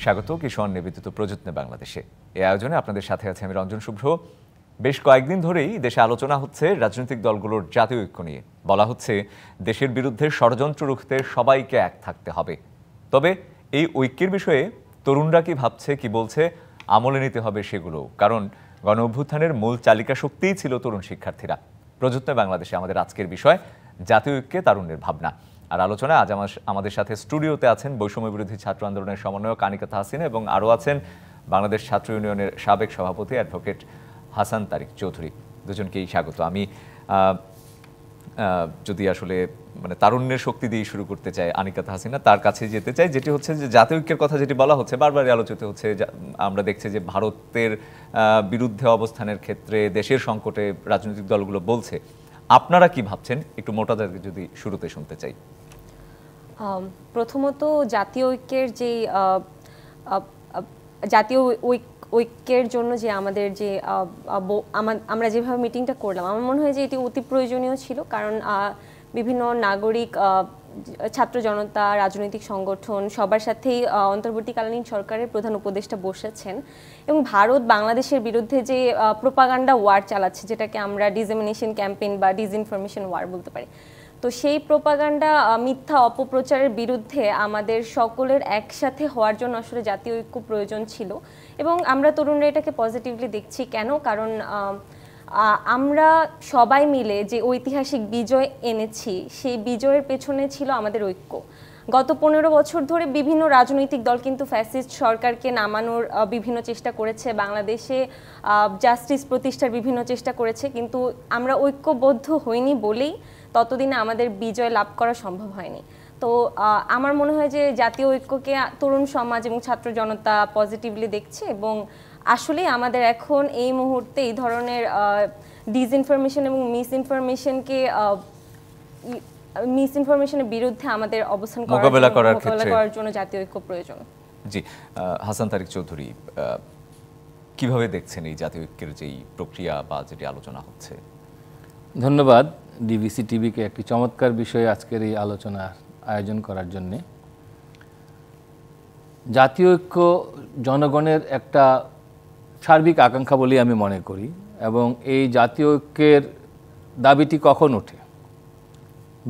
স্বাগত কিশোর নিবেদিত প্রযত্নে বাংলাদেশে। এই আয়োজনে আপনাদের সাথে আছে আমি রঞ্জন শুভ্র। বেশ কয়েকদিন ধরেই দেশে আলোচনা হচ্ছে রাজনৈতিক দলগুলোর জাতীয় ঐক্য নিয়ে। বলা হচ্ছে দেশের বিরুদ্ধে ষড়যন্ত্র রুখতে সবাইকে এক থাকতে হবে। তবে এই ঐক্যের বিষয়ে তরুণরা কি ভাবছে, কি বলছে, আমলে নিতে হবে সেগুলো। কারণ গণ অভ্যুত্থানের মূল চালিকা শক্তিই ছিল তরুণ শিক্ষার্থীরা। প্রযত্নে বাংলাদেশে আমাদের আজকের বিষয় জাতীয় ঐক্যে তারুণ্যের ভাবনা। আর আলোচনায় আজ আমাদের সাথে স্টুডিওতে আছেন বৈষম্য বিরোধী ছাত্র আন্দোলনের সমন্বয়ক আনিকা তাহসিন এবং আরও আছেন বাংলাদেশ ছাত্র ইউনিয়নের সাবেক সভাপতি অ্যাডভোকেট হাসান তারিক চৌধুরী। দুজনকেই স্বাগত। আমি যদি আসলে তারুণ্যের শক্তি দিয়ে শুরু করতে চাই, আনিকা তাহসিনা তার কাছে যেতে চাই, যেটি হচ্ছে যে জাতীয় ঐক্যের কথা যেটি বলা হচ্ছে, বারবারই আলোচিত হচ্ছে। আমরা দেখছি যে ভারতের বিরুদ্ধে অবস্থানের ক্ষেত্রে দেশের সংকটে রাজনৈতিক দলগুলো বলছে। আপনারা কি ভাবছেন একটু মোটা দাগে যদি শুরুতে শুনতে চাই। প্রথমত জাতীয় ঐক্যের যে জাতীয় ঐক্যের জন্য যে আমাদের যে আমরা যেভাবে মিটিংটা করলাম, আমার মনে হয় যে এটি অতি প্রয়োজনীয় ছিল। কারণ বিভিন্ন নাগরিক, ছাত্র জনতা, রাজনৈতিক সংগঠন সবার সাথেই অন্তর্বর্তীকালীন সরকারের প্রধান উপদেষ্টা বসেছেন এবং ভারত বাংলাদেশের বিরুদ্ধে যে প্রোপাগান্ডা ওয়ার চালাচ্ছে, যেটাকে আমরা ডিসেমিনেশন ক্যাম্পেইন বা ডিসইনফরমেশন ওয়ার বলতে পারি, তো সেই প্রোপাগান্ডা, মিথ্যা অপপ্রচারের বিরুদ্ধে আমাদের সকলের একসাথে হওয়ার জন্য আসলে জাতীয় ঐক্য প্রয়োজন ছিল। এবং আমরা তরুণরা এটাকে পজিটিভলি দেখছি। কেন? কারণ আমরা সবাই মিলে যে ঐতিহাসিক বিজয় এনেছি, সেই বিজয়ের পেছনে ছিল আমাদের ঐক্য। গত 15 বছর ধরে বিভিন্ন রাজনৈতিক দল কিন্তু ফ্যাসিস্ট সরকারকে নামানোর বিভিন্ন চেষ্টা করেছে, বাংলাদেশে জাস্টিস প্রতিষ্ঠার বিভিন্ন চেষ্টা করেছে, কিন্তু আমরা ঐক্যবদ্ধ হইনি বলেই ততদিনে আমাদের বিজয় লাভ করা সম্ভব হয়নি। তো আমার মনে হয় যে জাতীয় ঐক্যকে তরুণ সমাজ এবং ছাত্র জনতা পজিটিভলি দেখছে এবং আসলে আমাদের এখন এই মুহূর্তে এই ধরনের ডিসইনফরমেশন এবং মিসইনফরমেশনের বিরুদ্ধে আমাদের অবস্থান মোকাবেলা করার জন্য জাতীয় ঐক্য প্রয়োজন। জি, হাসান তারিক চৌধুরী, কিভাবে দেখছেন এই জাতীয় ঐক্যের যেই প্রক্রিয়া বা যেটি আলোচনা হচ্ছে? ধন্যবাদ ডিবিসি টিভিকে একটি চমৎকার বিষয়ে আজকের এই আলোচনার আয়োজন করার জন্যে। জাতীয় ঐক্য জনগণের একটা সার্বিক আকাঙ্ক্ষা বলেই আমি মনে করি এবং এই জাতীয় ঐক্যের দাবিটি কখন ওঠে?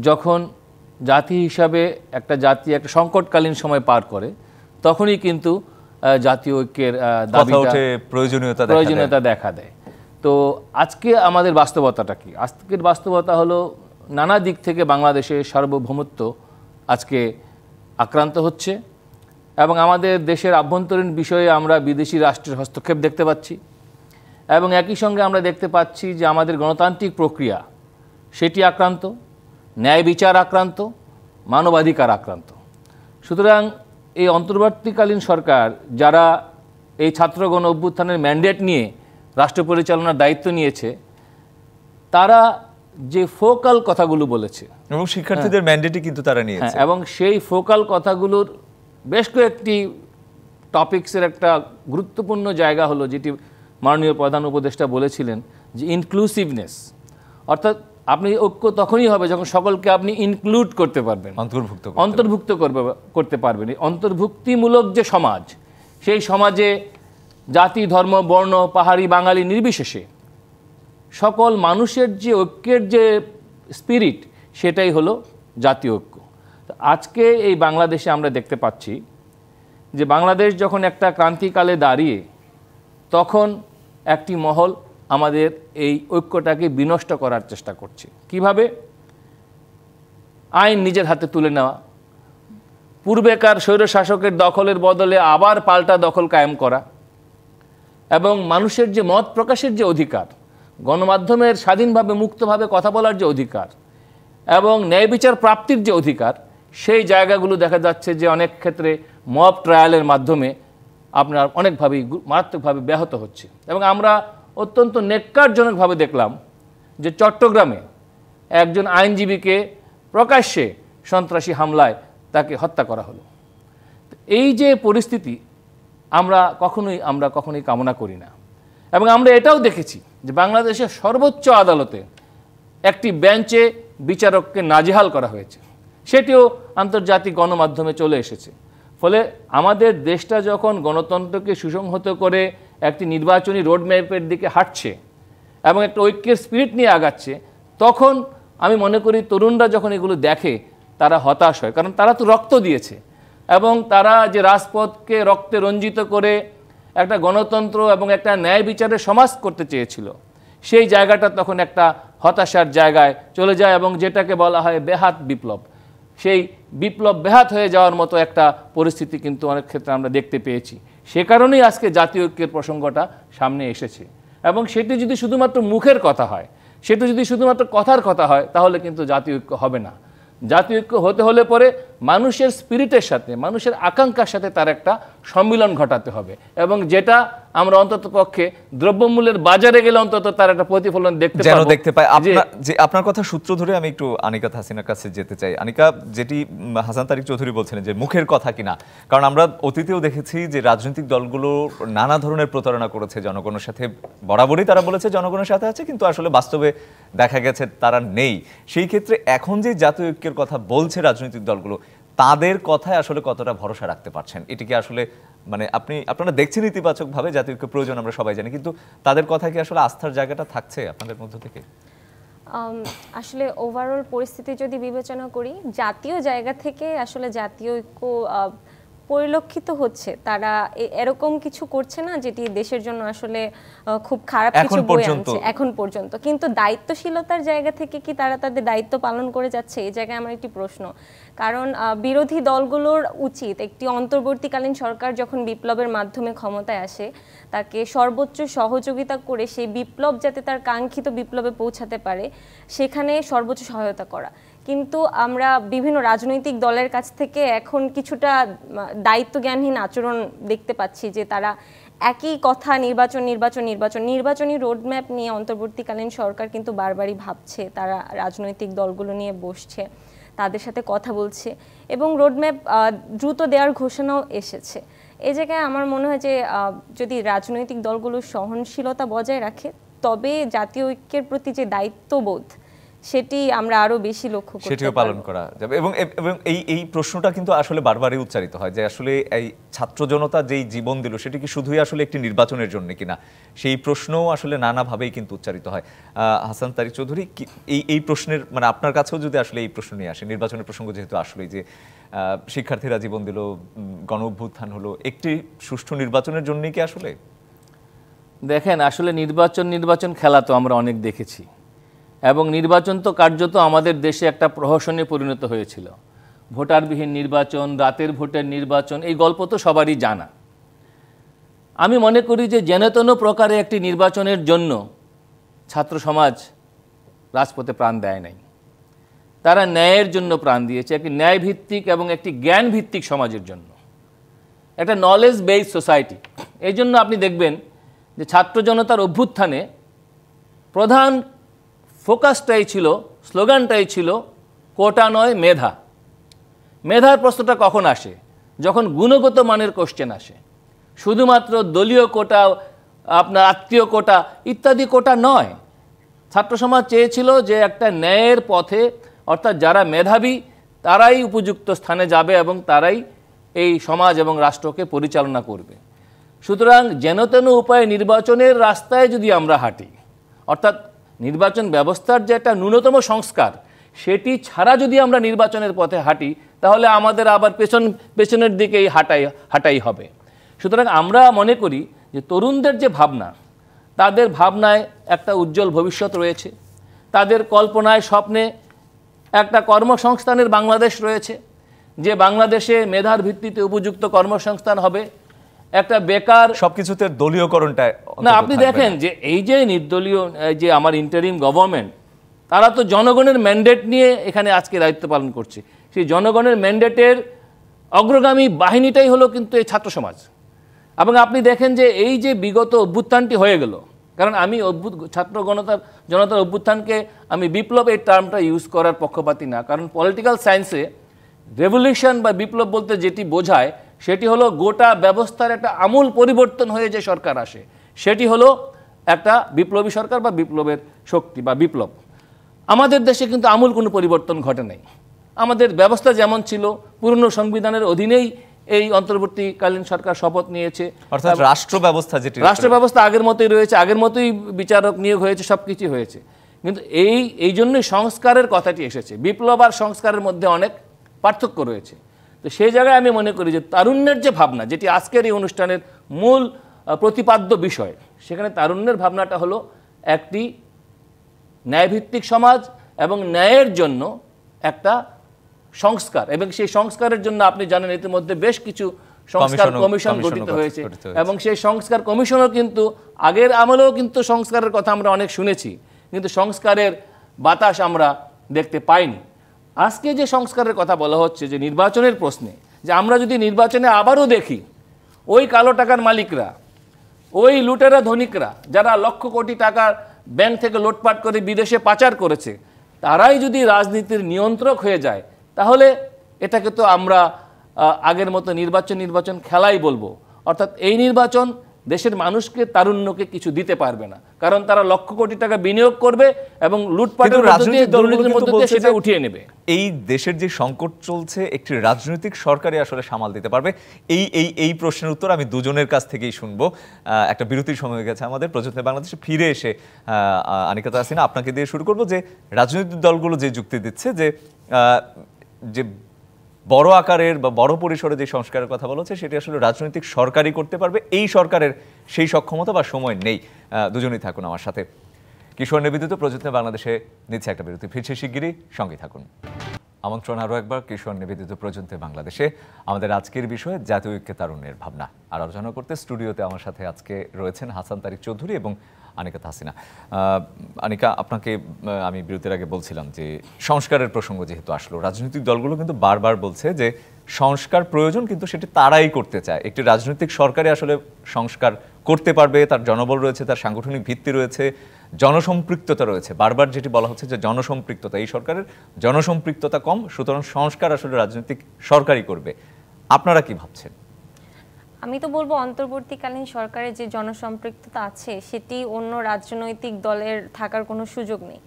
যখন জাতি হিসাবে একটা জাতি একটা সংকটকালীন সময় পার করে, তখনই কিন্তু জাতীয় ঐক্যের দাবিটা প্রয়োজনীয়তা দেখা দেয়। তো আজকে আমাদের বাস্তবতাটা কি? আজকের বাস্তবতা হলো নানা দিক থেকে বাংলাদেশের সার্বভৌমত্ব আজকে আক্রান্ত হচ্ছে এবং আমাদের দেশের আভ্যন্তরীণ বিষয়ে আমরা বিদেশি রাষ্ট্রের হস্তক্ষেপ দেখতে পাচ্ছি এবং একই সঙ্গে আমরা দেখতে পাচ্ছি যে আমাদের গণতান্ত্রিক প্রক্রিয়া সেটি আক্রান্ত, ন্যায় বিচার আক্রান্ত, মানবাধিকার আক্রান্ত। সুতরাং এই অন্তর্বর্তীকালীন সরকার যারা এই ছাত্র গণ অভ্যুত্থানের ম্যান্ডেট নিয়ে রাষ্ট্র পরিচালনার দায়িত্ব নিয়েছে, তারা যে ফোকাল কথাগুলো বলেছে এবং শিক্ষার্থীদের ম্যান্ডেটই কিন্তু তারা নিয়েছে, এবং সেই ফোকাল কথাগুলোর বেশ কয়েকটি টপিকসের একটা গুরুত্বপূর্ণ জায়গা হলো যেটি মাননীয় প্রধান উপদেষ্টা বলেছিলেন যে ইনক্লুসিভনেস, অর্থাৎ আপনি ঐক্য তখনই হবে যখন সকলকে আপনি ইনক্লুড করতে পারবেন, অন্তর্ভুক্ত করতে পারবেন। অন্তর্ভুক্তিমূলক যে সমাজ, সেই সমাজে জাতি, ধর্ম, বর্ণ, পাহাড়ি, বাঙালি নির্বিশেষে সকল মানুষের যে ঐক্যের যে স্পিরিট, সেটাই হলো জাতীয় ঐক্য। আজকে এই বাংলাদেশে আমরা দেখতে পাচ্ছি যে বাংলাদেশ যখন একটা ক্রান্তিকালে দাঁড়িয়ে, তখন একটি মহল আমাদের এই ঐক্যটাকে বিনষ্ট করার চেষ্টা করছে। কিভাবে? আইন নিজের হাতে তুলে নেওয়া, পূর্বেকার স্বৈরশাসকের দখলের বদলে আবার পাল্টা দখল কায়েম করা এবং মানুষের যে মত প্রকাশের যে অধিকার, গণমাধ্যমের স্বাধীনভাবে মুক্তভাবে কথা বলার যে অধিকার এবং ন্যায় বিচার প্রাপ্তির যে অধিকার, সেই জায়গাগুলো দেখা যাচ্ছে যে অনেক ক্ষেত্রে মব ট্রায়ালের মাধ্যমে আপনার অনেকভাবেই মারাত্মকভাবে ব্যাহত হচ্ছে। এবং আমরা অত্যন্ত নেক্কারজনকভাবে দেখলাম যে চট্টগ্রামে একজন আইনজীবীকে প্রকাশ্যে সন্ত্রাসী হামলায় তাকে হত্যা করা হলো। এই যে পরিস্থিতি আমরা কখনোই কামনা করি না। এবং আমরা এটাও দেখেছি যে বাংলাদেশের সর্বোচ্চ আদালতে একটি বেঞ্চে বিচারককে নাজেহাল করা হয়েছে, সেটিও আন্তর্জাতিক গণমাধ্যমে চলে এসেছে। ফলে আমাদের দেশটা যখন গণতন্ত্রকে সুসংহত করে একটি নির্বাচনী রোডম্যাপের দিকে হাঁটছে এবং একটা ঐক্যের স্পিরিট নিয়ে আগাচ্ছে, তখন আমি মনে করি তরুণরা যখন এগুলো দেখে তারা হতাশ হয়, কারণ তারা তো রক্ত দিয়েছে এবং তারা যে রাজপথকে রক্তে রঞ্জিত করে একটা গণতন্ত্র এবং একটা ন্যায় বিচারের সমাজ করতে চেয়েছিল, সেই জায়গাটা তখন একটা হতাশার জায়গায় চলে যায় এবং যেটাকে বলা হয় বেহাত বিপ্লব, সেই বিপ্লব বেহাত হয়ে যাওয়ার মতো একটা পরিস্থিতি কিন্তু অনেক ক্ষেত্রে আমরা দেখতে পেয়েছি। সে কারণেই আজকে জাতীয় ঐক্যের প্রসঙ্গটা সামনে এসেছে এবং সেটি যদি শুধুমাত্র মুখের কথা হয়, সেটি যদি শুধুমাত্র কথার কথা হয়, তাহলে কিন্তু জাতীয় ঐক্য হবে না। জাতীয় ঐক্য হতে হলে পরে মানুষের স্পিরিটের সাথে, মানুষের আকাঙ্ক্ষার সাথে তার একটা সম্মিলন ঘটাতে হবে এবং যেটা আমরা অন্তত পক্ষে দ্রব্যমূল্যের বাজারে গেলে অন্তত তার একটা প্রতিফলন দেখতে পাই। আপনার কথা সূত্র ধরে আমি একটু আনিকা হাসিনার কাছে যেতে চাই। আনিকা, যেটি হাসান তারিক চৌধুরী বলছিলেন যে মুখের কথা কিনা, কারণ আমরা অতীতেও দেখেছি যে রাজনৈতিক দলগুলো নানা ধরনের প্রতারণা করেছে জনগণের সাথে। বরাবরই তারা বলেছে জনগণের সাথে আছে, কিন্তু আসলে বাস্তবে দেখা গেছে তারা নেই। সেই ক্ষেত্রে এখন যে জাতীয় ঐক্যের কথা বলছে রাজনৈতিক দলগুলো, তাদের কথায় আসলে কতটা ভরসা রাখতে পারছেন? এটিকে আসলে মানে আপনারা দেখছেন ইতিবাচকভাবে জাতীয় ঐক্য প্রয়োজন, আমরা সবাই জানি, কিন্তু তাদের কথায় কি আসলে আস্থার জায়গাটা থাকছে আপনাদের মধ্য থেকে? আসলে ওভারঅল পরিস্থিতি যদি বিবেচনা করি, জাতীয় জায়গা থেকে আসলে জাতীয় ঐক্য পরিলক্ষিত হচ্ছে। তারা এরকম কিছু করছে না যেটি দেশের জন্য আসলে খুব খারাপ কিছু বয়ে আনছে এখন পর্যন্ত, কিন্তু দায়িত্বশীলতার জায়গা থেকে কি তারা তাদের দায়িত্ব পালন করে যাচ্ছে? এই জায়গায় আমার একটি প্রশ্ন। কারণ বিরোধী দলগুলোর উচিত একটি অন্তর্বর্তীকালীন সরকার যখন বিপ্লবের মাধ্যমে ক্ষমতায় আসে, তাকে সর্বোচ্চ সহযোগিতা করে সেই বিপ্লব যাতে তার কাঙ্ক্ষিত বিপ্লবে পৌঁছাতে পারে সেখানে সর্বোচ্চ সহায়তা করা। কিন্তু আমরা বিভিন্ন রাজনৈতিক দলের কাছ থেকে এখন কিছুটা দায়িত্বজ্ঞানহীন আচরণ দেখতে পাচ্ছি, যে তারা একই কথা নির্বাচনী রোডম্যাপ নিয়ে অন্তর্বর্তীকালীন সরকার কিন্তু বারবারই ভাবছে, তারা রাজনৈতিক দলগুলো নিয়ে বসছে, তাদের সাথে কথা বলছে এবং রোডম্যাপ দ্রুত দেওয়ার ঘোষণাও এসেছে। এই জায়গায় আমার মনে হয় যে যদি রাজনৈতিক দলগুলো সহনশীলতা বজায় রাখে, তবে জাতীয় ঐক্যের প্রতি যে দায়িত্ববোধ সেটি আমরা আরো বেশি লক্ষ্য করতে পারব, সেটিও পালন করা যাবে। এবং এই প্রশ্নটা কিন্তু আসলে বারবারই উচ্চারিত হয় যে আসলে এই ছাত্র জনতা যেই জীবন দিল সেটি কি শুধুই আসলে একটি নির্বাচনের জন্য কিনা, সেই প্রশ্নও আসলে নানাভাবেই কিন্তু উচ্চারিত হয়। হাসান তারিক চৌধুরী, এই প্রশ্নের মানে আপনার কাছেও যদি আসলে এই প্রশ্ন নিয়ে আসে, নির্বাচনের প্রসঙ্গ যেহেতু আসলেই, যে শিক্ষার্থীরা জীবন দিল, গণ অভ্যুত্থান হলো, একটি সুষ্ঠু নির্বাচনের জন্যই কি আসলে? দেখেন, আসলে নির্বাচন খেলা তো আমরা অনেক দেখেছি এবং নির্বাচন তো কার্যত আমাদের দেশে একটা প্রহসনে পরিণত হয়েছিল। ভোটারবিহীন নির্বাচন, রাতের ভোটের নির্বাচন, এই গল্প তো সবারই জানা। আমি মনে করি যে যেনতেন প্রকারে একটি নির্বাচনের জন্য ছাত্র সমাজ রাজপথে প্রাণ দেয় নাই, তারা ন্যায়ের জন্য প্রাণ দিয়েছে, একটি ন্যায় ভিত্তিক এবং একটি জ্ঞান ভিত্তিক সমাজের জন্য, একটা নলেজ বেসড সোসাইটি। এই জন্য আপনি দেখবেন যে ছাত্র জনতার অভ্যুত্থানে প্রধান ফোকাসটাই ছিল, স্লোগানটাই ছিল কোটা নয় মেধা। মেধার প্রশ্নটা কখন আসে? যখন গুণগত মানের কোশ্চেন আসে। শুধুমাত্র দলীয় কোটা, আপনার আত্মীয় কোটা ইত্যাদি কোটা নয়। ছাত্র সমাজ চেয়েছিল যে একটা ন্যায়ের পথে, অর্থাৎ যারা মেধাবী তারাই উপযুক্ত স্থানে যাবে এবং তারাই এই সমাজ এবং রাষ্ট্রকে পরিচালনা করবে। সুতরাং যেনতেন উপায়ে নির্বাচনের রাস্তায় যদি আমরা হাঁটি, অর্থাৎ নির্বাচন ব্যবস্থার যে একটা ন্যূনতম সংস্কার, সেটি ছাড়া যদি আমরা নির্বাচনের পথে হাঁটি, তাহলে আমাদের আবার পেছনের দিকেই হাঁটাই হবে। সুতরাং আমরা মনে করি যে তরুণদের যে ভাবনা, তাদের ভাবনায় একটা উজ্জ্বল ভবিষ্যৎ রয়েছে, তাদের কল্পনায় স্বপ্নে একটা কর্মসংস্থানের বাংলাদেশ রয়েছে, যে বাংলাদেশে মেধার ভিত্তিতে উপযুক্ত কর্মসংস্থান হবে। একটা বেকার সবকিছুতে দলীয়করণটা না, আপনি দেখেন যে এই যে নির্দলীয় যে আমার ইন্টারিম গভর্নমেন্ট, তারা তো জনগণের ম্যান্ডেট নিয়ে এখানে আজকে দায়িত্ব পালন করছে। সেই জনগণের ম্যান্ডেটের অগ্রগামী বাহিনীটাই হলো কিন্তু এই ছাত্র সমাজ। এবং আপনি দেখেন যে এই যে বিগত অভ্যুত্থানটি হয়ে গেল, কারণ আমি ছাত্র জনতার অভ্যুত্থানকে আমি বিপ্লব এই টার্মটা ইউজ করার পক্ষপাতী না, কারণ পলিটিক্যাল সায়েন্সে রেভলিউশন বা বিপ্লব বলতে যেটি বোঝায় সেটি হলো গোটা ব্যবস্থার একটা আমূল পরিবর্তন হয়ে যে সরকার আসে, সেটি হলো একটা বিপ্লবী সরকার বা বিপ্লবের শক্তি বা বিপ্লব। আমাদের দেশে কিন্তু আমূল কোনো পরিবর্তন ঘটে নাই। আমাদের ব্যবস্থা যেমন ছিল, পুরনো সংবিধানের অধীনেই এই অন্তর্বর্তীকালীন সরকার শপথ নিয়েছে, অর্থাৎ রাষ্ট্র ব্যবস্থা আগের মতোই রয়েছে, আগের মতোই বিচারক নিয়োগ হয়েছে, সবকিছু হয়েছে। কিন্তু এই জন্যই সংস্কারের কথাটি এসেছে। বিপ্লব আর সংস্কারের মধ্যে অনেক পার্থক্য রয়েছে। তো সেই জায়গায় আমি মনে করি যে তারুণ্যের যে ভাবনা, যেটি আজকের এই অনুষ্ঠানের মূল প্রতিপাদ্য বিষয়, সেখানে তারুণ্যের ভাবনাটা হলো একটি ন্যায়ভিত্তিক সমাজ এবং ন্যায়ের জন্য একটা সংস্কার, এবং সেই সংস্কারের জন্য আপনি জানেন ইতিমধ্যে বেশ কিছু সংস্কার কমিশন গঠিত হয়েছে, এবং সেই সংস্কার কমিশনও কিন্তু আগের আমলেও কিন্তু সংস্কারের কথা আমরা অনেক শুনেছি, কিন্তু সংস্কারের বাতাস আমরা দেখতে পাইনি। আজকে যে সংস্কারের কথা বলা হচ্ছে যে নির্বাচনের প্রশ্নে, যে আমরা যদি নির্বাচনে আবারও দেখি ওই কালো টাকার মালিকরা, ওই লুটেরা ধনিকরা যারা লক্ষ কোটি টাকার ব্যাংক থেকে লুটপাট করে বিদেশে পাচার করেছে, তারাই যদি রাজনীতির নিয়ন্ত্রক হয়ে যায়, তাহলে এটাকে তো আমরা আগের মতো নির্বাচন খেলাই বলবো। অর্থাৎ এই নির্বাচন দেশের মানুষকে, তারুণ্যকে কিছু দিতে পারবে না, কারণ তারা লক্ষ কোটি টাকা বিনিয়োগ করবে এবং লুটপাটের দুর্নীতির মধ্যে দিয়ে সেটা উঠিয়ে নেবে। এই দেশের যে সংকট চলছে, একটি রাজনৈতিক সরকারই আসলে সামাল দিতে পারবে? এই প্রশ্নের উত্তর আমি দুজনের কাছ থেকেই শুনবো। একটা বিরতির সময় হয়ে গেছে আমাদের। প্রযুক্তি বাংলাদেশে ফিরে এসে আনিকা তাহসিনা, আপনাকে দিয়ে শুরু করবো যে রাজনৈতিক দলগুলো যে যুক্তি দিচ্ছে যে বড় আকারের বা বড় পরিসরে যে সংস্কারের কথা বলা হচ্ছে, সেটি আসলে রাজনৈতিক সরকারই করতে পারবে, এই সরকারের সেই সক্ষমতা বা সময় নেই। দুজনেই থাকুন আমার সাথে। কিশোর নিবেদিত প্রযুক্তি বাংলাদেশে নিচ্ছে একটা বিরতি, ফিরছে শিগগিরই, সঙ্গে থাকুন। আমন্ত্রণ আরও একবার কিশোর নিবেদিত প্রযুক্তি বাংলাদেশে। আমাদের আজকের বিষয় জাতীয় ঐক্যে তারুণ্যের ভাবনা। আর আলোচনা করতে স্টুডিওতে আমার সাথে আজকে রয়েছেন হাসান তারিক চৌধুরী এবং আনিকা তাহসিনা। আনিকা, আপনাকে আমি বিরতির আগে বলছিলাম যে সংস্কারের প্রসঙ্গ যেহেতু আসলো, রাজনৈতিক দলগুলো কিন্তু বারবার বলছে যে সংস্কার প্রয়োজন, কিন্তু সেটি তারাই করতে চায়। একটি রাজনৈতিক সরকারে আসলে সংস্কার করতে পারবে, তার জনবল রয়েছে, তার সাংগঠনিক ভিত্তি রয়েছে, জনসম্পৃক্ততা রয়েছে। বারবার যেটি বলা হচ্ছে যে জনসম্পৃক্ততা, এই সরকারের জনসম্পৃক্ততা কম, সুতরাং সংস্কার আসলে রাজনৈতিক সরকারই করবে। আপনারা কি ভাবছেন? আমি তো বলবো অন্তর্বর্তীকালীন সরকারের যে জনসম্পৃক্ততা আছে, সেটি অন্য রাজনৈতিক দলের থাকার কোনো সুযোগ নেই।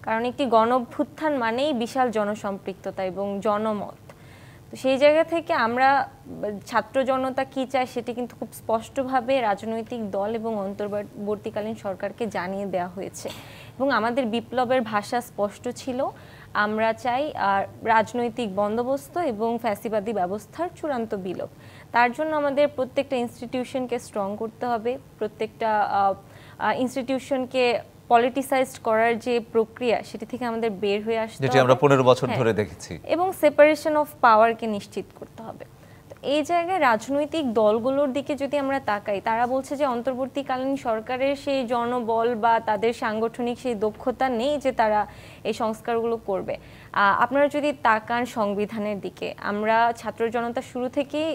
কারণ একটি গণঅভ্যুত্থান মানেই বিশাল জনসম্পৃক্ততা এবং জনমত। তো সেই জায়গা থেকে আমরা ছাত্র জনতা কি চায় সেটি কিন্তু খুব স্পষ্টভাবে রাজনৈতিক দল এবং অন্তর্বর্তীকালীন সরকারকে জানিয়ে দেওয়া হয়েছে, এবং আমাদের বিপ্লবের ভাষা স্পষ্ট ছিল। আমরা চাই রাজনৈতিক বন্দোবস্ত এবং ফ্যাসিবাদী ব্যবস্থার চূড়ান্ত বিলোপ। তার জন্য আমাদের প্রত্যেকটা ইনস্টিটিউশনকে স্ট্রং করতে হবে, প্রত্যেকটা ইনস্টিটিউশনকে পলিটিসাইজড করার যে প্রক্রিয়া, সেটি থেকে আমাদের বের হয়ে আসতে হবে, যেটি আমরা 15 বছর ধরে দেখেছি, এবং সেপারেশন অফ পাওয়ারকে নিশ্চিত করতে হবে। এই জায়গায় রাজনৈতিক দলগুলোর দিকে যদি আমরা তাকাই, তারা বলছে যে অন্তর্বর্তীকালীন সরকারের সেই জনবল বা তাদের সাংগঠনিক সেই দক্ষতা নেই যে তারা এই সংস্কারগুলো করবে। আপনারা যদি তাকান সংবিধানের দিকে, আমরা ছাত্র জনতা শুরু থেকেই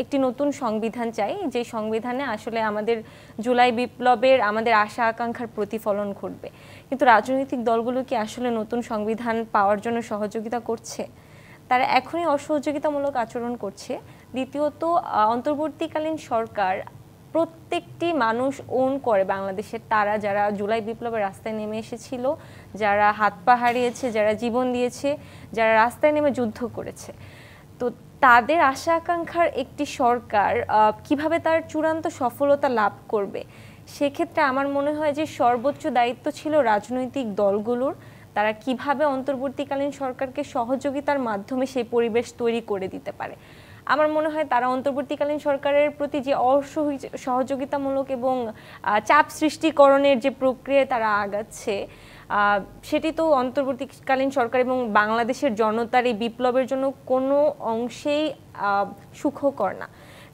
একটি নতুন সংবিধান চাই, যে সংবিধানে আসলে আমাদের জুলাই বিপ্লবের আমাদের আশা আকাঙ্ক্ষার প্রতিফলন ঘটবে। কিন্তু রাজনৈতিক দলগুলো কি আসলে নতুন সংবিধান পাওয়ার জন্য সহযোগিতা করছে? তারা এখনই অসহযোগিতামূলক আচরণ করছে। দ্বিতীয়ত, অন্তর্বর্তীকালীন সরকার প্রত্যেকটি মানুষ ওন করে বাংলাদেশের, তারা যারা জুলাই বিপ্লবের রাস্তায় নেমে এসেছিল, যারা হাত পা হারিয়েছে, যারা জীবন দিয়েছে, যারা রাস্তায় নেমে যুদ্ধ করেছে। তো তাদের আশা আকাঙ্ক্ষার একটি সরকার কিভাবে তার চূড়ান্ত সফলতা লাভ করবে, সেক্ষেত্রে আমার মনে হয় যে সর্বোচ্চ দায়িত্ব ছিল রাজনৈতিক দলগুলোর। তারা কিভাবে অন্তর্বর্তীকালীন সরকারকে সহযোগিতার মাধ্যমে সেই পরিবেশ তৈরি করে দিতে পারে। আমার মনে হয় তারা অন্তর্বর্তীকালীন সরকারের প্রতি যে অসহযোগিতামূলক এবং চাপ সৃষ্টিকরণের যে প্রক্রিয়ায় তারা আগাচ্ছে, সেটি তো অন্তর্বর্তীকালীন সরকার এবং বাংলাদেশের জনতার এই বিপ্লবের জন্য কোনো অংশেই সুখকর না।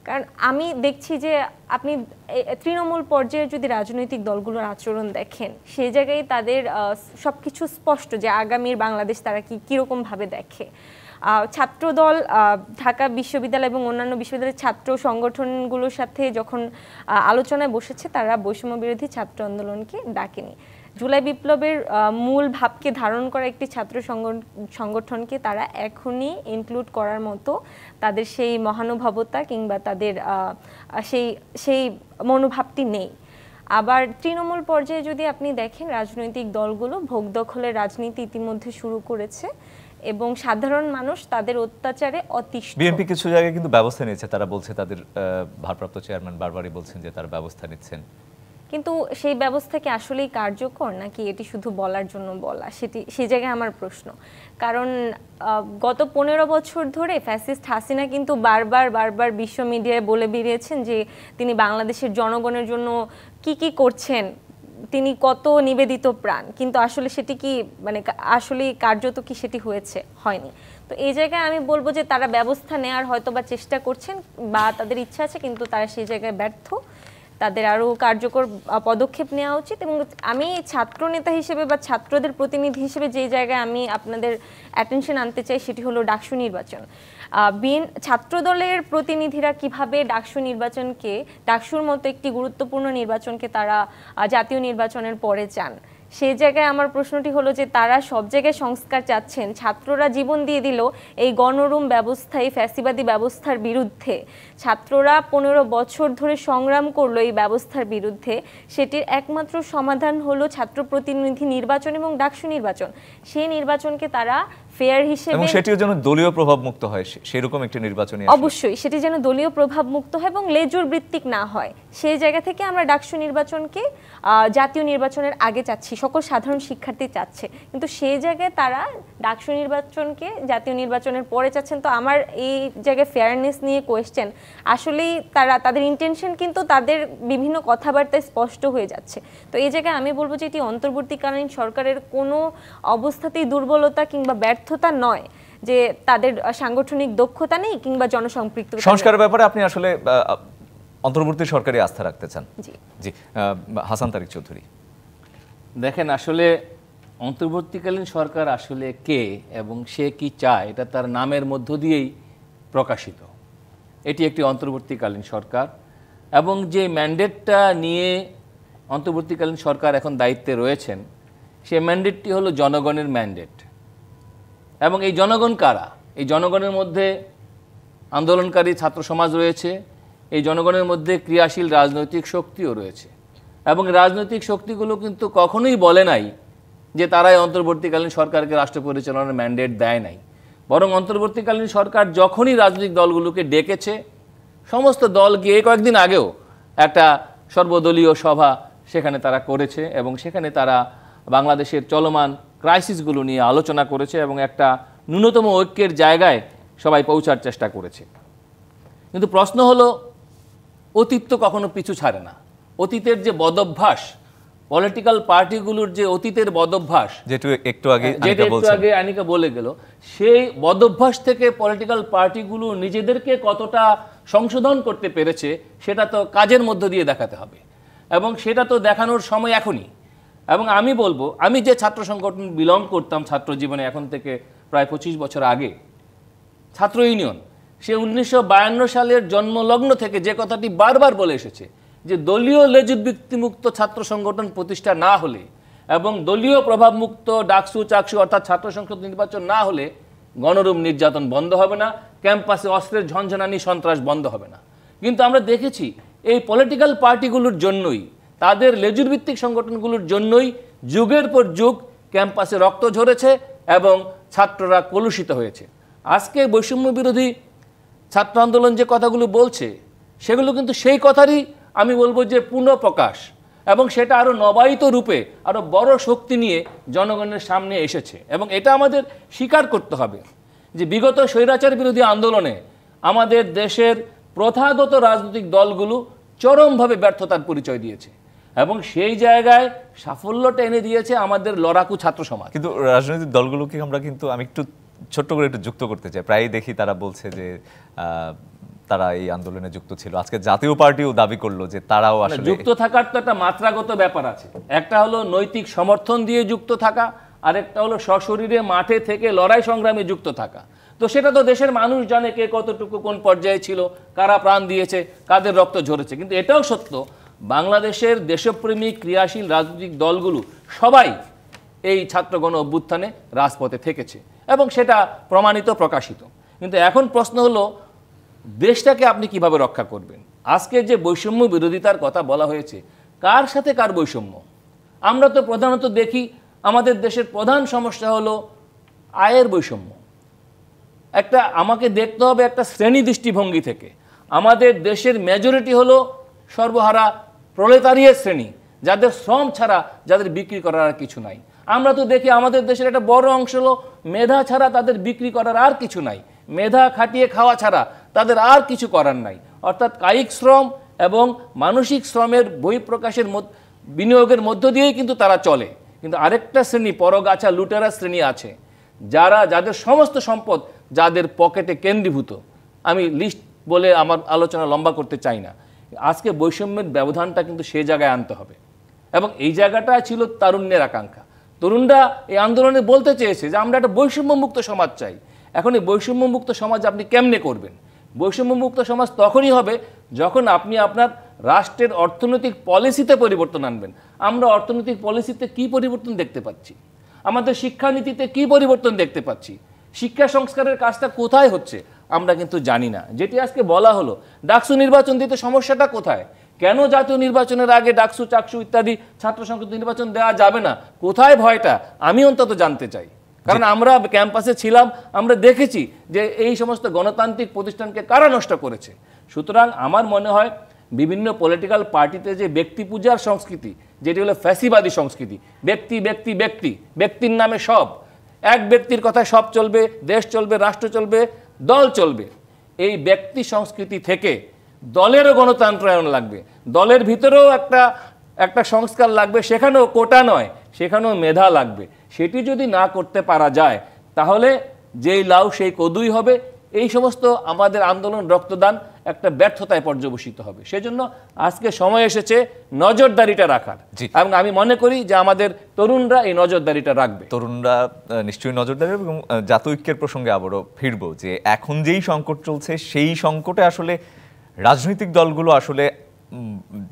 কারণ আমি দেখছি যে আপনি তৃণমূল পর্যায়ে যদি রাজনৈতিক দলগুলোর আচরণ দেখেন, সেই জায়গায় তাদের সবকিছু স্পষ্ট যে আগামীর বাংলাদেশ তারা কীরকমভাবে দেখে। ছাত্রদল ঢাকা বিশ্ববিদ্যালয় এবং অন্যান্য বিশ্ববিদ্যালয়ের ছাত্র সংগঠনগুলোর সাথে যখন আলোচনায় বসেছে, তারা বৈষম্য বিরোধী ছাত্র আন্দোলনকে ডাকেনি। জুলাই বিপ্লবের মূল ভাবকে ধারণ করা একটি ছাত্র সংগঠনকে তারা এখনই ইনক্লুড করার মতো তাদের সেই মহানুভবতা কিংবা তাদের সেই মনোভাবটি নেই। আবার তৃণমূল পর্যায়ে যদি আপনি দেখেন, রাজনৈতিক দলগুলো ভোগ দখলের রাজনীতি ইতিমধ্যে শুরু করেছে এবং সাধারণ মানুষ তাদের অত্যাচারে অতিষ্ঠ। বিএনপি কিছু জায়গায় কিন্তু ব্যবস্থা নিয়েছে, তারা বলছে, তাদের ভারপ্রাপ্ত চেয়ারম্যান বারবারই বলছেন যে তারা ব্যবস্থা নিচ্ছেন, কিন্তু সেই ব্যবস্থা কি আসলেই কার্যকর নাকি এটি শুধু বলার জন্য বলা, সেই জায়গায় আমার প্রশ্ন। কারণ গত 15 বছর ধরে ফ্যাসিস্ট হাসিনা কিন্তু বারবার বিশ্ব মিডিয়ায় বলে বেরিয়েছেন যে তিনি বাংলাদেশের জনগণের জন্য কি করছেন, তিনি কত নিবেদিত প্রাণ, কিন্তু আসলে সেটি কি মানে আসলে কার্যত কি সেটি হয়নি। তো এই জায়গায় আমি বলবো যে তারা ব্যবস্থা নেওয়ার হয়তো বা চেষ্টা করছেন বা তাদের ইচ্ছা আছে, কিন্তু তারা সেই জায়গায় ব্যর্থ। তাদের আরও কার্যকর পদক্ষেপ নেওয়া উচিত। এবং আমি ছাত্র নেতা হিসেবে বা ছাত্রদের প্রতিনিধি হিসেবে যে জায়গায় আমি আপনাদের অ্যাটেনশন আনতে চাই সেটি হলো ডাকসু নির্বাচন। ছাত্রদলের প্রতিনিধিরা কিভাবে ডাকসু নির্বাচনকে, ডাকসুর মতো একটি গুরুত্বপূর্ণ নির্বাচনকে তারা জাতীয় নির্বাচনের পরে চান, সেই জায়গায় আমার প্রশ্নটি হলো যে তারা সব জায়গায় সংস্কার চাচ্ছেন, ছাত্ররা জীবন দিয়ে দিল এই গণরুম ব্যবস্থা, এই ফ্যাসিবাদী ব্যবস্থার বিরুদ্ধে। ছাত্ররা 15 বছর ধরে সংগ্রাম করলো এই ব্যবস্থার বিরুদ্ধে, সেটির একমাত্র সমাধান হলো ছাত্র প্রতিনিধি নির্বাচন এবং ডাকসু নির্বাচন। সেই নির্বাচনকে তারা ফেয়ার হিসেবে এবং সেটির জন্য দলীয় প্রভাব মুক্ত হয়, সেরকম একটি নির্বাচনী, অবশ্যই সেটি যেন দলীয় প্রভাব মুক্ত হয় এবং লেজুর ভিত্তিক না হয়, সেই জায়গা থেকে আমরা ডাকসু নির্বাচনকে জাতীয় নির্বাচনের আগে চাচ্ছি, সকল সাধারণ শিক্ষার্থী চাচ্ছে, কিন্তু সেই জায়গায় তারা ডাকসু নির্বাচনকে জাতীয় নির্বাচনের পরে চাচ্ছেন। তো আমার এই জায়গায় ফেয়ারনেস নিয়ে কোয়েশ্চেন, আসলেই তাদের ইন্টেনশন কিন্তু তাদের বিভিন্ন কথাবার্তায় স্পষ্ট হয়ে যাচ্ছে। তো এই জায়গায় আমি বলবো যে এটি অন্তর্বর্তীকালীন সরকারের কোনো অবস্থাতেই দুর্বলতা কিংবা ব্যর্থতা নয়, যে তাদের সাংগঠনিক দক্ষতা নেই কিংবা জনসম্পৃক্ততা। সংস্কারের ব্যাপারে আপনি আসলে অন্তর্বর্তী সরকারে আস্থা রাখতে চান? জি, হাসান তারিক চৌধুরী। দেখেন, আসলে অন্তর্বর্তীকালীন সরকার আসলে কে এবং সে কি চায় এটা তার নামের মধ্য দিয়েই প্রকাশিত। এটি একটি অন্তর্বর্তীকালীন সরকার এবং যে ম্যান্ডেটটা নিয়ে অন্তর্বর্তীকালীন সরকার এখন দায়িত্বে রয়েছেন, সেই ম্যান্ডেটটি হলো জনগণের ম্যান্ডেট। এবং এই জনগণ কারা? এই জনগণের মধ্যে আন্দোলনকারী ছাত্র সমাজ রয়েছে, এই জনগণের মধ্যে ক্রিয়াশীল রাজনৈতিক শক্তিও রয়েছে। এবং রাজনৈতিক শক্তিগুলো কিন্তু কখনোই বলে নাই যে তারাই অন্তর্বর্তীকালীন সরকারকে রাষ্ট্র পরিচালনার ম্যান্ডেট দেয় নাই, বরং অন্তর্বর্তীকালীন সরকার যখনই রাজনৈতিক দলগুলোকে ডেকেছে, সমস্ত দল গিয়ে কয়েকদিন আগেও একটা সর্বদলীয় সভা সেখানে তারা করেছে এবং সেখানে তারা বাংলাদেশের চলমান ক্রাইসিসগুলো নিয়ে আলোচনা করেছে এবং একটা ন্যূনতম ঐক্যের জায়গায় সবাই পৌঁছার চেষ্টা করেছে। কিন্তু প্রশ্ন হলো, অতীত তো কখনো পিছু ছাড়ে না। অতীতের যে বদভ্যাস, পলিটিক্যাল পার্টিগুলোর যে অতীতের বদভ্যাস, যেটা একটু আগে আনিকা বলে গেল, সেই বদভ্যাস থেকে পলিটিক্যাল পার্টিগুলো নিজেদেরকে কতটা সংশোধন করতে পেরেছে সেটা তো কাজের মধ্য দিয়ে দেখাতে হবে এবং সেটা তো দেখানোর সময় এখনই। এবং আমি বলবো, আমি যে ছাত্র সংগঠন বিলং করতাম ছাত্র জীবনে এখন থেকে প্রায় 25 বছর আগে, ছাত্র ইউনিয়ন, সে 1952 সালের জন্মলগ্ন থেকে যে কথাটি বারবার বলে এসেছে যে দলীয় লেজুরভিত্তিমুক্ত ছাত্র সংগঠন প্রতিষ্ঠা না হলে এবং দলীয় প্রভাবমুক্ত ডাকসু চাকসু অর্থাৎ ছাত্র সংসদ নির্বাচন না হলে গণরুম নির্যাতন বন্ধ হবে না, ক্যাম্পাসে অস্ত্রের ঝনঝনানি সন্ত্রাস বন্ধ হবে না। কিন্তু আমরা দেখেছি এই পলিটিক্যাল পার্টিগুলোর জন্যই, তাদের লেজুরভিত্তিক সংগঠনগুলোর জন্যই যুগের পর যুগ ক্যাম্পাসে রক্ত ঝরেছে এবং ছাত্ররা কলুষিত হয়েছে। আজকে বৈষম্য বিরোধী ছাত্র আন্দোলন যে কথাগুলো বলছে সেগুলো কিন্তু সেই কথারই আমি বলবো যে পুনঃপ্রকাশ, এবং সেটা আরও নবায়িত রূপে আরও বড় শক্তি নিয়ে জনগণের সামনে এসেছে। এবং এটা আমাদের স্বীকার করতে হবে যে বিগত স্বৈরাচার বিরোধী আন্দোলনে আমাদের দেশের প্রথাগত রাজনৈতিক দলগুলো চরমভাবে ব্যর্থতার পরিচয় দিয়েছে এবং সেই জায়গায় সাফল্যটা এনে দিয়েছে আমাদের লড়াকু ছাত্র সমাজ। কিন্তু রাজনৈতিক দলগুলোকে আমি একটু ছোট্ট করে একটু যুক্ত করতে চাই। প্রায়ই দেখি তারা বলছে যে তারা এই আন্দোলনে যুক্ত ছিল। আজকে জাতীয় পার্টিও দাবি করলো যে তারাও আসলে যুক্ত থাকার তো একটা মাত্রাগত ব্যাপার আছে। একটা হলো নৈতিক সমর্থন দিয়ে যুক্ত থাকা, আর একটা হলো সশরীরে মাঠে থেকে লড়াই সংগ্রামে যুক্ত থাকা। তো সেটা তো দেশের মানুষ জানে কে কতটুকু কোন পর্যায়ে ছিল, কারা প্রাণ দিয়েছে, কাদের রক্ত ঝরেছে। কিন্তু এটাও সত্য, বাংলাদেশের দেশপ্রেমী ক্রিয়াশীল রাজনৈতিক দলগুলো সবাই এই ছাত্রগণ অভ্যুত্থানে রাজপথে থেকেছে এবং সেটা প্রমাণিত, প্রকাশিত। কিন্তু এখন প্রশ্ন হলো, দেশটাকে আপনি কিভাবে রক্ষা করবেন? আজকে যে বৈষম্য বিরোধিতার কথা বলা হয়েছে, কার সাথে কার বৈষম্য? আমরা তো প্রধানত দেখি আমাদের দেশের প্রধান সমস্যা হলো আয়ের বৈষম্য। একটা আমাকে দেখতে হবে একটা শ্রেণী দৃষ্টিভঙ্গি থেকে। আমাদের দেশের মেজরিটি হলো সর্বহারা প্রলেতারিয়ের শ্রেণী, যাদের শ্রম ছাড়া যাদের বিক্রি করার আর কিছু নাই। আমরা তো দেখি আমাদের দেশের একটা বড় অংশ হলো মেধা ছাড়া তাদের বিক্রি করার আর কিছু নাই, মেধা খাটিয়ে খাওয়া ছাড়া তাদের আর কিছু করার নাই। অর্থাৎ কায়িক শ্রম এবং মানসিক শ্রমের বহিঃপ্রকাশের বিনিয়োগের মধ্য দিয়েই কিন্তু তারা চলে। কিন্তু আরেকটা শ্রেণী পরগাছা লুটেরা শ্রেণী আছে, যাদের সমস্ত সম্পদ যাদের পকেটে কেন্দ্রীভূত। আমি লিস্ট বলে আমার আলোচনা লম্বা করতে চাই না। আজকে বৈষম্যের ব্যবধানটা কিন্তু সেই জায়গায় আনতে হবে, এবং এই জায়গাটা ছিল তারুণ্যের আকাঙ্ক্ষা। তরুণরা এই আন্দোলনে বলতে চেয়েছে যে আমরা একটা বৈষম্যমুক্ত সমাজ চাই। এখন এই বৈষম্যমুক্ত সমাজ আপনি কেমনে করবেন? বৈষম্যমুক্ত সমাজ তখনই হবে যখন আপনি আপনার রাষ্ট্রের অর্থনৈতিক পলিসিতে পরিবর্তন আনবেন। আমরা অর্থনৈতিক পলিসিতে কি পরিবর্তন দেখতে পাচ্ছি? আমাদের শিক্ষানীতিতে কি পরিবর্তন দেখতে পাচ্ছি? শিক্ষা সংস্কারের কাজটা কোথায় হচ্ছে আমরা কিন্তু জানি না। যেটি আজকে বলা হলো, ডাকসু নির্বাচন দিতে সমস্যাটা কোথায়? কেন জাতীয় নির্বাচনের আগে ডাকসু চাকসু ইত্যাদি ছাত্র সংসদ নির্বাচন দেওয়া যাবে না? কোথায় ভয়টা? আমি অন্তত জানতে চাই। কারণ আমরা ক্যাম্পাসে ছিলাম, আমরা দেখেছি যে এই সমস্ত গণতান্ত্রিক প্রতিষ্ঠানকে কারা নষ্ট করেছে। সুতরাং আমার মনে হয় বিভিন্ন পলিটিক্যাল পার্টিতে যে ব্যক্তি পূজার সংস্কৃতি, যেটি হলো ফ্যাসিবাদী সংস্কৃতি, ব্যক্তি ব্যক্তি ব্যক্তি, ব্যক্তির নামে সব, এক ব্যক্তির কথায় সব চলবে, দেশ চলবে, রাষ্ট্র চলবে, দল চলবে, এই ব্যক্তি সংস্কৃতি থেকে দলেরও গণতন্ত্রায়ন লাগবে। দলের ভিতরেও একটা সংস্কার লাগবে, সেখানেও কোটা নয়, সেখানেও মেধা লাগবে। সেটি যদি না করতে পারা যায় তাহলে যেই লাউ সেই কদুই হবে। এই সমস্ত আমাদের আন্দোলন রক্তদান একটা ব্যর্থতায় পর্যবসিত হবে। সেজন্য আজকে সময় এসেছে নজরদারিটা রাখার, এবং আমি মনে করি যে আমাদের তরুণরা এই নজরদারিটা রাখবে। তরুণরা নিশ্চয়ই নজরদারি, এবং জাতীয় ঐক্যের প্রসঙ্গে আবারও ফিরবো যে এখন যেই সংকট চলছে সেই সংকটে আসলে রাজনৈতিক দলগুলো আসলে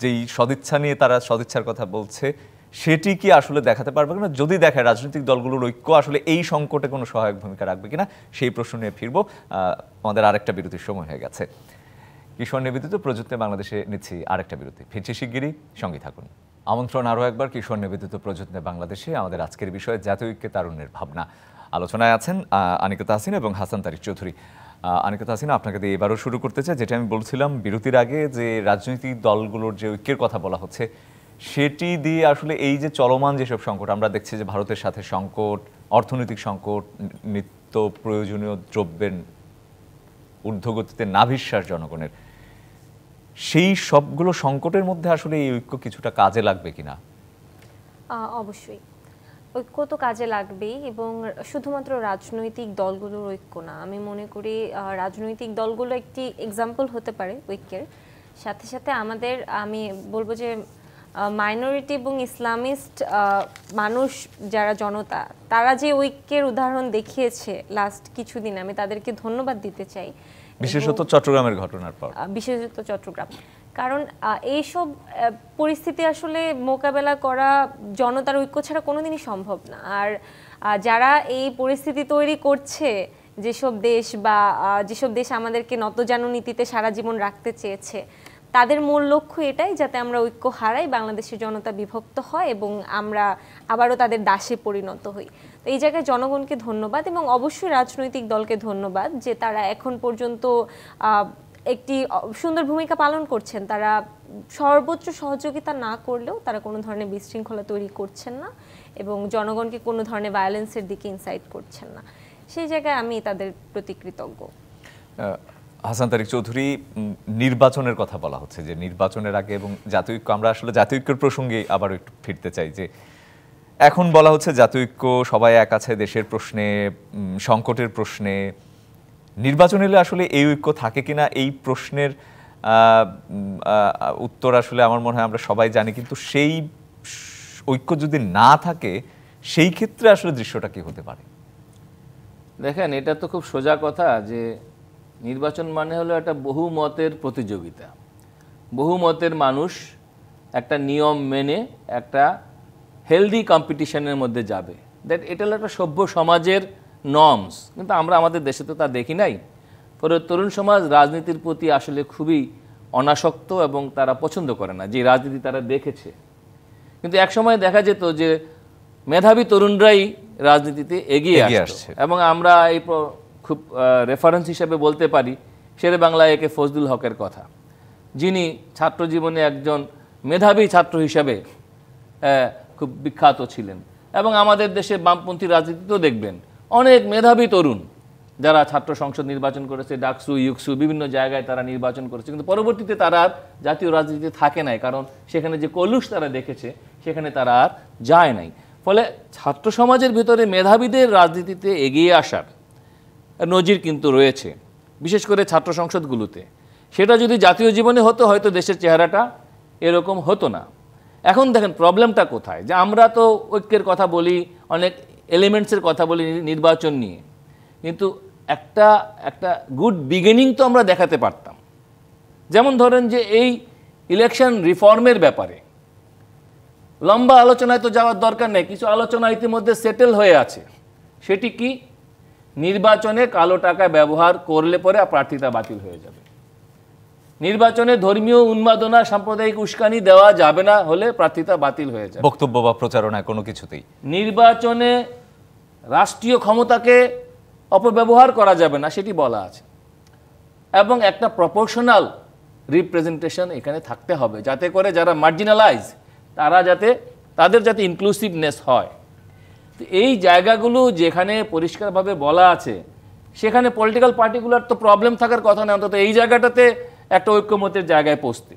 যেই সদিচ্ছা নিয়ে তারা সদিচ্ছার কথা বলছে সেটি কি আসলে দেখাতে পারবে কিনা? যদি দেখায় রাজনৈতিক দলগুলোর ঐক্য আসলে এই সংকটে কোনো সহায়ক ভূমিকা রাখবে কিনা, সেই প্রশ্ন নিয়ে ফিরবো। আমাদের আরেকটা বিরতির সময় হয়ে গেছে। কিশোর নিবেদিত প্রযুক্তি বাংলাদেশে নিচ্ছি আরেকটা বিরতি, ফিরছি শিগগিরই, সঙ্গে থাকুন। আমন্ত্রণ আরও একবার কিশোর নিবেদিত প্রযুক্তি বাংলাদেশে। আমাদের আজকের বিষয়ে জাতীয় ঐক্যে তারুণ্যের ভাবনা। আলোচনায় আছেন আনিকা তাহসিন এবং হাসান তারিক চৌধুরী। আনিকা তাহসিন, আপনাকে দিয়ে এবারও শুরু করতে চাই যেটা আমি বলছিলাম বিরতির আগে, যে রাজনৈতিক দলগুলোর যে ঐক্যের কথা বলা হচ্ছে সেটি দিয়ে আসলে এই যে চলমান যেসব সংকট আমরা দেখছি, যে ভারতের সাথে সংকট, অর্থনৈতিক সংকট, নিত্য প্রয়োজনীয় দ্রব্যের ঊর্ধ্বগতিতে নাভিশ্বাস জনগণের, সেই সবগুলো সংকটের মধ্যে আসলে এই ঐক্য কিছুটা কাজে লাগবে কিনা? অবশ্যই ঐক্য তো কাজে লাগবেই, এবং শুধুমাত্র রাজনৈতিক দলগুলোর ঐক্য না, আমি মনে করি রাজনৈতিক দলগুলো একটি এক্সাম্পল হতে পারে ঐক্যের সাথে সাথে। আমি বলবো যে মাইনরিটি এবং ইসলামিস্ট মানুষ যারা জনতা, তারা যে ঐক্যের উদাহরণ দেখিয়েছে লাস্ট কিছুদিন, আমি তাদেরকে ধন্যবাদ দিতে চাই, বিশেষত চট্টগ্রামের ঘটনার পর। বিশেষত চট্টগ্রাম, কারণ এইসব পরিস্থিতি আসলে মোকাবেলা করা জনতার ঐক্য ছাড়া কোনোদিনই সম্ভব না। আর যারা এই পরিস্থিতি তৈরি করছে, যেসব দেশ আমাদেরকে নতজানু নীতিতে সারা জীবন রাখতে চেয়েছে, তাদের মূল লক্ষ্য এটাই, যাতে আমরা ঐক্য হারাই, বাংলাদেশের জনতা বিভক্ত হয় এবং আমরা আবারও তাদের দাসে পরিণত হই। তো এই জায়গায় জনগণকে ধন্যবাদ, এবং অবশ্যই রাজনৈতিক দলকে ধন্যবাদ যে তারা এখন পর্যন্ত একটি সুন্দর ভূমিকা পালন করছেন। তারা সর্বোচ্চ সহযোগিতা না করলেও তারা কোনো ধরনের বিশৃঙ্খলা তৈরি করছেন না এবং জনগণকে কোনো ধরনের ভায়োলেন্সের দিকে ইনসাইট করছেন না। সেই জায়গায় আমি তাদের প্রতি কৃতজ্ঞ। হাসান তারিক চৌধুরী, নির্বাচনের কথা বলা হচ্ছে, যে নির্বাচনের আগে এবং জাতীয় ঐক্য, আমরা আসলে জাতীয় ঐক্যের প্রসঙ্গে আবার একটু ফিরতে চাই, যে এখন বলা হচ্ছে জাতীয় ঐক্য, সবাই এক আছে দেশের প্রশ্নে, সংকটের প্রশ্নে। নির্বাচন এলে আসলে এই ঐক্য থাকে কিনা, এই প্রশ্নের উত্তর আসলে আমার মনে হয় আমরা সবাই জানি, কিন্তু সেই ঐক্য যদি না থাকে সেই ক্ষেত্রে আসলে দৃশ্যটা কি হতে পারে? দেখেন, এটা তো খুব সোজা কথা যে নির্বাচন মানে হলো একটা বহু মতের প্রতিযোগিতা। বহু মতের মানুষ একটা নিয়ম মেনে একটা হেলদি কম্পিটিশনের মধ্যে যাবে। এটা হলো একটা সভ্য সমাজের নর্মস, কিন্তু আমরা আমাদের দেশে তো তা দেখি নাই। পরে তরুণ সমাজ রাজনীতির প্রতি আসলে খুবই অনাসক্ত এবং তারা পছন্দ করে না যে রাজনীতি তারা দেখেছে। কিন্তু এক সময় দেখা যেত যে মেধাবী তরুণরাই রাজনীতিতে এগিয়ে এগিয়ে আসছে আসছে। এবং আমরা এই খুব রেফারেন্স হিসেবে বলতে পারি শেরে বাংলায় একে ফজলুল হকের কথা, যিনি ছাত্র জীবনে একজন মেধাবী ছাত্র হিসেবে খুব বিখ্যাত ছিলেন। এবং আমাদের দেশে বামপন্থী রাজনীতিতেও দেখবেন অনেক মেধাবী তরুণ যারা ছাত্র সংসদ নির্বাচন করেছে, ডাকসু, ইউকসু, বিভিন্ন জায়গায় তারা নির্বাচন করেছে, কিন্তু পরবর্তীতে তারা আর জাতীয় রাজনীতিতে থাকে নাই, কারণ সেখানে যে কলুষ তারা দেখেছে সেখানে তারা আর যায় নাই। ফলে ছাত্র সমাজের ভিতরে মেধাবীদের রাজনীতিতে এগিয়ে আসার নজির কিন্তু রয়েছে, বিশেষ করে ছাত্র সংসদগুলোতে। সেটা যদি জাতীয় জীবনে হতো হয়তো দেশের চেহারাটা এরকম হতো না। এখন দেখেন প্রবলেমটা কোথায়, যে আমরা তো ঐক্যের কথা বলি, অনেক এলিমেন্টসের কথা বলি নির্বাচন নিয়ে, কিন্তু একটা গুড বিগিনিং তো আমরা দেখাতে পারতাম। যেমন ধরেন যে এই ইলেকশন রিফর্মের ব্যাপারে লম্বা আলোচনায় তো যাওয়ার দরকার নেই, কিছু আলোচনা ইতিমধ্যে সেটেল হয়ে আছে। সেটি কি, নির্বাচনে কালো টাকা ব্যবহার করলে পরে প্রার্থিতা বাতিল হয়ে যাবে, নির্বাচনে ধর্মীয় উন্মাদনা, সাম্প্রদায়িক উস্কানি দেওয়া যাবে না হলে প্রার্থিতা বাতিল হয়ে যাবে, বক্তব্য বা প্রচারণায় কোনো কিছুতেই নির্বাচনে রাষ্ট্রীয় ক্ষমতাকে অপব্যবহার করা যাবে না সেটি বলা আছে, এবং একটা প্রপোর্শনাল রিপ্রেজেন্টেশন এখানে থাকতে হবে, যাতে করে যারা মার্জিনালাইজ তাদের যাতে ইনক্লুসিভনেস হয়। তো এই জায়গাগুলো যেখানে পরিষ্কারভাবে বলা আছে সেখানে পলিটিক্যাল পার্টিগুলোর তো প্রবলেম থাকার কথা না, অন্তত এই জায়গাটাতে একটা ঐক্যমতের জায়গায় পৌঁছতে।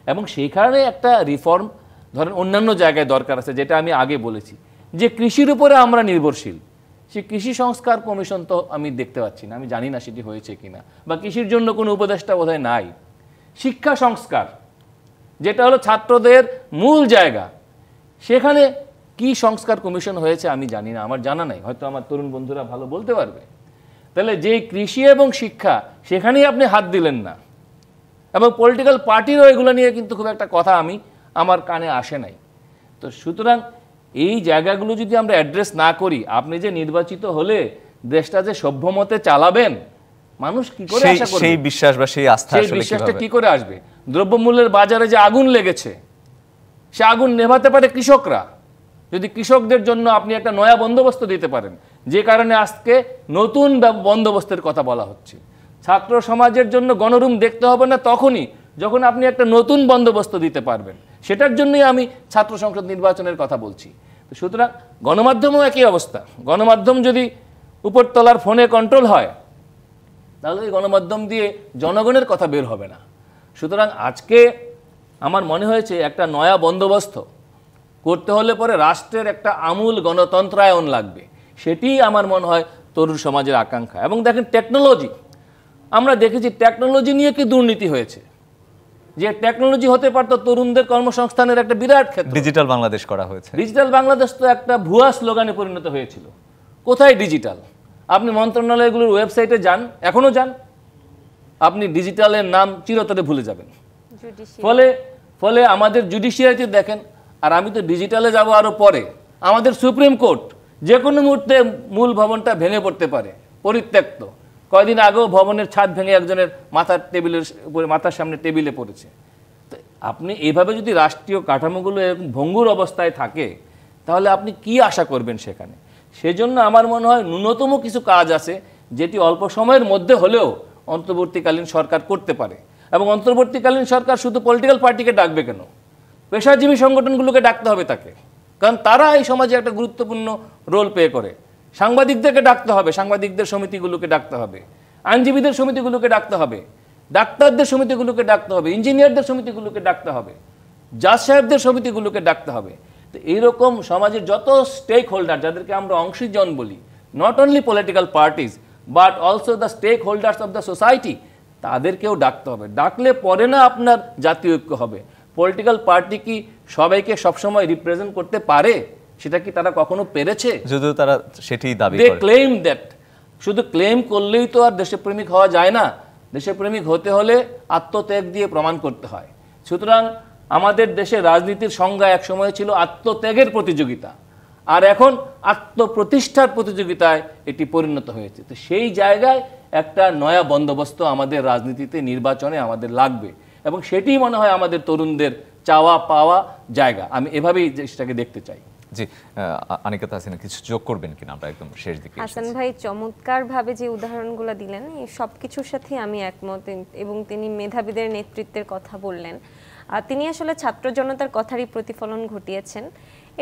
এবং সেই কারণে একটা রিফর্ম ধরেন অন্যান্য জায়গায় দরকার আছে, যেটা আমি আগে বলেছি, যে কৃষির উপরে আমরা নির্ভরশীল, সেই কৃষি সংস্কার কমিশন তো আমি দেখতে পাচ্ছি না, আমি জানি না সেটি হয়েছে কিনা, বা কৃষির জন্য কোনো উপদেষ্টা বোধহয় নাই। শিক্ষা সংস্কার, যেটা হলো ছাত্রদের মূল জায়গা, সেখানে কি সংস্কার কমিশন হয়েছে আমি জানি না, আমার জানা নাই, হয়তো আমার তরুণ বন্ধুরা ভালো বলতে পারবে। তাহলে যে কৃষি এবং শিক্ষা সেখানেই আপনি হাত দিলেন না, এবং পলিটিক্যাল পার্টিরও এগুলো নিয়ে কিন্তু খুব একটা কথা আমার কানে আসে নাই। তো সুতরাং এই জায়গাগুলো যদি আমরা অ্যাড্রেস না করি, আপনি যে নির্বাচিত হলে দেশটা যে সভ্যমতে চালাবেন, মানুষ কি করে আশা করবে? সেই বিশ্বাস বা সেই আস্থা সেই আসলে বিশ্বাসটা কিভাবে? কি করে আসবে? দ্রব্যমূল্যের বাজারে যে আগুন লেগেছে, সে আগুন নেভাতে পারে কৃষকরা, যদি কৃষকদের জন্য আপনি একটা নয়া বন্দোবস্ত দিতে পারেন, যে কারণে আজকে নতুন বন্দোবস্তের কথা বলা হচ্ছে। ছাত্র সমাজের জন্য গণরুম দেখতে হবে না তখনই যখন আপনি একটা নতুন বন্দোবস্ত দিতে পারবেন, সেটার জন্যই আমি ছাত্র সংসদ নির্বাচনের কথা বলছি। তো সুতরাং গণমাধ্যমেও একই অবস্থা, গণমাধ্যম যদি উপরতলার ফোনে কন্ট্রোল হয় তাহলে এই গণমাধ্যম দিয়ে জনগণের কথা বের হবে না। সুতরাং আজকে আমার মনে হয়েছে একটা নয়া বন্দোবস্ত করতে হলে পরে রাষ্ট্রের একটা আমূল গণতন্ত্রায়ন লাগবে, সেটি আমার মনে হয় তরুণ সমাজের আকাঙ্ক্ষা। এবং দেখেন টেকনোলজি, আমরা দেখেছি টেকনোলজি নিয়ে কি দুর্নীতি হয়েছে, যে টেকনোলজি হতে পারতো তরুণদের কর্মসংস্থানের একটা বিরাট ক্ষেত্র। ডিজিটাল বাংলাদেশ করা হয়েছে। ডিজিটাল বাংলাদেশ তো একটা ভুয়া স্লোগানে পরিণত হয়েছিল। কোথায় ডিজিটাল? আপনি মন্ত্রণালয়গুলোর ওয়েবসাইটে যান, এখনো যান, আপনি ডিজিটালের নাম চিরতরে ভুলে যাবেন। ফলে আমাদের জুডিশিয়ারিতে দেখেন, আর আমি তো ডিজিটালে যাব আরো পরে, আমাদের সুপ্রিম কোর্ট যে কোনো মুহূর্তে মূল ভবনটা ভেঙে পড়তে পারে, পরিত্যক্ত। কয়দিন আগেও ভবনের ছাদ ভেঙে একজনের মাথার সামনে টেবিলে পড়েছে। তো আপনি এইভাবে যদি রাষ্ট্রীয় কাঠামোগুলো এরকম ভঙ্গুর অবস্থায় থাকে তাহলে আপনি কি আশা করবেন সেখানে? সেজন্য আমার মনে হয় ন্যূনতম কিছু কাজ আছে যেটি অল্প সময়ের মধ্যে হলেও অন্তর্বর্তীকালীন সরকার করতে পারে। এবং অন্তর্বর্তীকালীন সরকার শুধু পলিটিক্যাল পার্টিকে ডাকবে কেন, পেশাজীবী সংগঠনগুলোকে ডাকতে হবে তাকে, কারণ তারা এই সমাজে একটা গুরুত্বপূর্ণ রোল প্লে করে। সাংবাদিকদেরকে ডাকতে হবে, সাংবাদিকদের সমিতিগুলোকে ডাকতে হবে, আইনজীবীদের সমিতিগুলোকে ডাকতে হবে, ডাক্তারদের সমিতিগুলোকে ডাকতে হবে, ইঞ্জিনিয়ারদের সমিতিগুলোকে ডাকতে হবে, জাজ সাহেবদের সমিতিগুলোকে ডাকতে হবে। তো এইরকম সমাজের যত স্টেক হোল্ডার, যাদেরকে আমরা অংশীজন বলি, not only political parties but also the stakeholders of the society, তাদেরকেও ডাকতে হবে। ডাকলে পরে না আপনার জাতীয় ঐক্য হবে। পলিটিক্যাল পার্টি কি সবাইকে সবসময় রিপ্রেজেন্ট করতে পারে? সেটা কি তারা কখনো পেরেছে? যদিও তারা সেটি দাবি দে করে। Claim that. শুধু ক্লেম করলেই তো আর দেশপ্রেমিক হওয়া যায় না। দেশপ্রেমিক হতে হলে আত্মত্যাগ দিয়ে প্রমাণ করতে হয়। সুতরাং আমাদের দেশের রাজনীতির সংজ্ঞা এক সময় ছিল আত্মত্যাগের প্রতিযোগিতা, আর এখন আত্মপ্রতিষ্ঠার প্রতিযোগিতায় এটি পরিণত হয়েছে। তো সেই জায়গায় একটা নয়া বন্দোবস্ত আমাদের রাজনীতিতে, নির্বাচনে আমাদের লাগবে, এবং সেটি মনে হয় আমাদের তরুণদের চাওয়া পাওয়া জায়গা। আমি এভাবেই দেশটাকে দেখতে চাই। জি, আনিকাতা হাসিনা কিছু যোগ করবেন কিনা, আমরা একদম শেষ দিকে হাসান ভাই চমৎকারভাবে যে উদাহরণগুলো দিলেন এই সব কিছুর সাথে আমি একমত, এবং তিনি মেধাবীদের নেতৃত্বের কথা বললেন। তিনি আসলে ছাত্র জনতার কথারই প্রতিফলন ঘটিয়েছেন।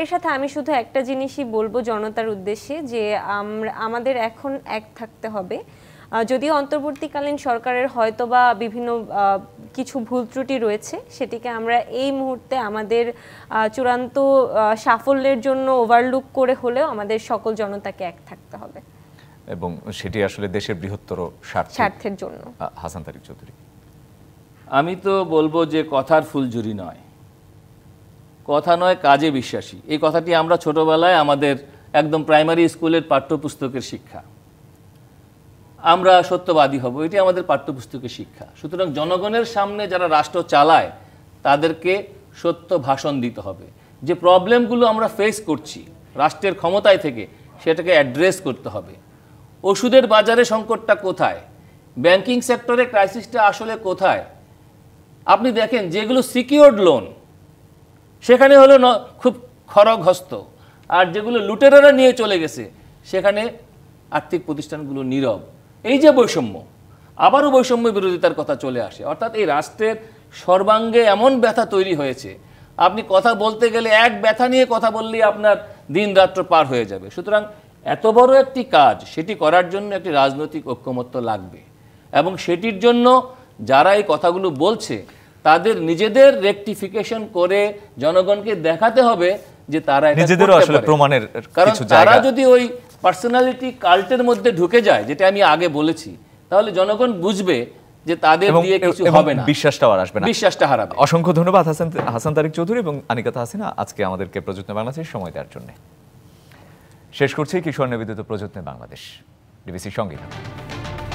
এর সাথে আমি শুধু একটা জিনিসই বলবো জনতার উদ্দেশ্যে, যে আমাদের এখন এক থাকতে হবে। যদিও অন্তর্বর্তীকালীন সরকারের হয়তোবা বিভিন্ন কিছু ভুল ত্রুটি রয়েছে, সেটিকে আমরা এই মুহূর্তে আমাদের চূড়ান্ত সাফল্যের জন্য ওভারলুক করে হলেও আমাদের সকল জনতাকে এক থাকতে হবে, এবং সেটি আসলে দেশের বৃহত্তর স্বার্থের জন্য। হাসান তারিক চৌধুরী। আমি তো বলবো যে কথার ফুলঝুরি নয়, কথা নয় কাজে বিশ্বাসী। এই কথাটি আমরা ছোটবেলায় আমাদের একদম প্রাইমারি স্কুলের পাঠ্যপুস্তকের শিক্ষা। আমরা সত্যবাদী হব, এটি আমাদের পাঠ্যপুস্তকের শিক্ষা। সুতরাং জনগণের সামনে যারা রাষ্ট্র চালায় তাদেরকে সত্য ভাষণ দিতে হবে। যে প্রবলেমগুলো আমরা ফেস করছি রাষ্ট্রের ক্ষমতায় থেকে, সেটাকে অ্যাড্রেস করতে হবে। ওষুধের বাজারে সংকটটা কোথায়, ব্যাংকিং সেক্টরে ক্রাইসিসটা আসলে কোথায়। আপনি দেখেন যেগুলো সিকিউরড লোন সেখানে হলো খুব খরগহস্ত, আর যেগুলো লুটেরারা নিয়ে চলে গেছে সেখানে আর্থিক প্রতিষ্ঠানগুলো নীরব। এই যে বৈষম্য, আবারও বৈষম্য বিরোধিতার কথা চলে আসে। অর্থাৎ এই রাষ্ট্রের সর্বাঙ্গে এমন ব্যথা তৈরি হয়েছে, আপনি কথা বলতে গেলে এক ব্যথা নিয়ে কথা বললেই আপনার দিন রাত্র পার হয়ে যাবে। সুতরাং এত বড় একটি কাজ, সেটি করার জন্য একটি রাজনৈতিক ঐক্যমত্য লাগবে, এবং সেটির জন্য যারা এই কথাগুলো বলছে তাদের নিজেদের রেকটিফিকেশন করে জনগণকে দেখাতে হবে যে তারা নিজেদেরও আসলে প্রমাণের কারণ কিছু তারা জায়গা। যদি ওই পার্সোনালিটি কাল্টের মধ্যে ঢুকে যায়, যেটা আমি আগে বলেছি, তাহলে জনগণ বুঝবে যে তাদের দিয়ে কিছু হবে না, বিশ্বাসটাও আর আসবে না, বিশ্বাসটা হারাবে। অসংখ্য ধন্যবাদ হাসান তারিক চৌধুরী এবং আনিকাতা হাসিনা আজকে আমাদেরকে প্রযত্ন বাংলাদেশের সময় দেওয়ার জন্য। শেষ করছি কিশোর নিবেদিত প্রযত্নে বাংলাদেশ। ডিবিসির সঙ্গে থাকুন।